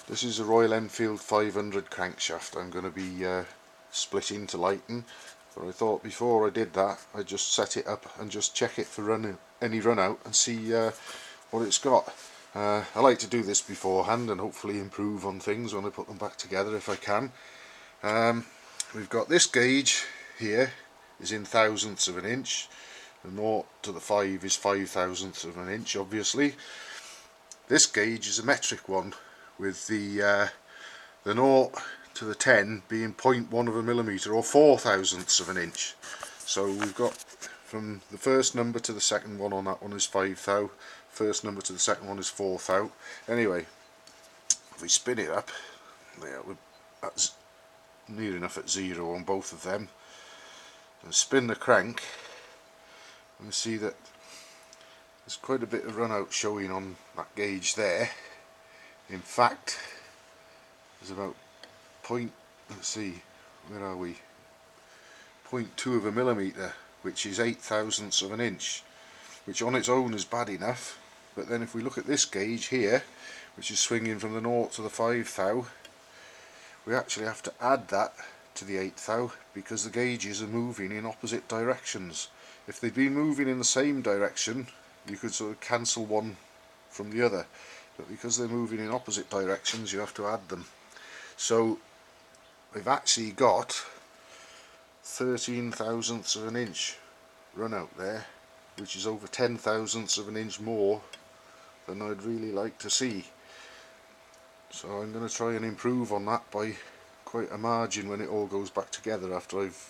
This is a Royal Enfield 500 crankshaft I'm going to be splitting to lighten, but I thought before I did that I'd just set it up and just check it for any run out and see what it's got. I like to do this beforehand and hopefully improve on things when I put them back together if I can. We've got this gauge here is in thousandths of an inch. The 0 to the 5 is 5/1000ths of an inch, obviously. This gauge is a metric one, with the 0 to the 10 being 0.1 of a millimetre or 4/1000ths of an inch. So we've got from the first number to the second one on that one is 5 thou, first number to the second one is 4 thou. Anyway, if we spin it up, yeah, that's near enough at 0 on both of them, and spin the crank, and we see that there's quite a bit of run out showing on that gauge there. In fact, there's about let's see, where are we? 0.2 of a millimetre, which is 8/1000ths of an inch, which on its own is bad enough. But then if we look at this gauge here, which is swinging from the 0 to the 5 thou, we actually have to add that to the 8 thou because the gauges are moving in opposite directions. If they'd been moving in the same direction, you could sort of cancel one from the other, but because they're moving in opposite directions you have to add them. So we've actually got 13/1000ths of an inch run out there, which is over 10/1000ths of an inch more than I'd really like to see. So I'm going to try and improve on that by quite a margin when it all goes back together, after I've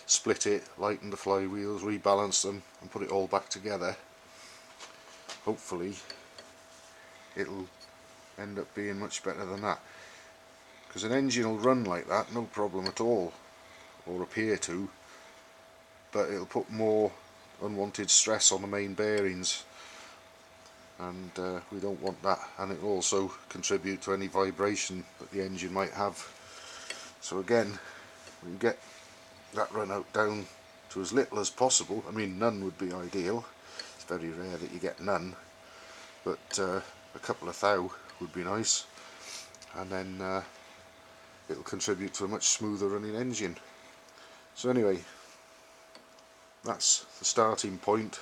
split it, lightened the flywheels, rebalanced them and put it all back together. Hopefully it'll end up being much better than that, because an engine will run like that no problem at all, or appear to, but it'll put more unwanted stress on the main bearings, and we don't want that, and it'll also contribute to any vibration that the engine might have. So again, we can get that run out down to as little as possible. I mean, none would be ideal, it's very rare that you get none, but a couple of thou would be nice, and then it'll contribute to a much smoother running engine. So anyway, that's the starting point,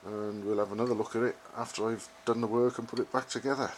and we'll have another look at it after I've done the work and put it back together.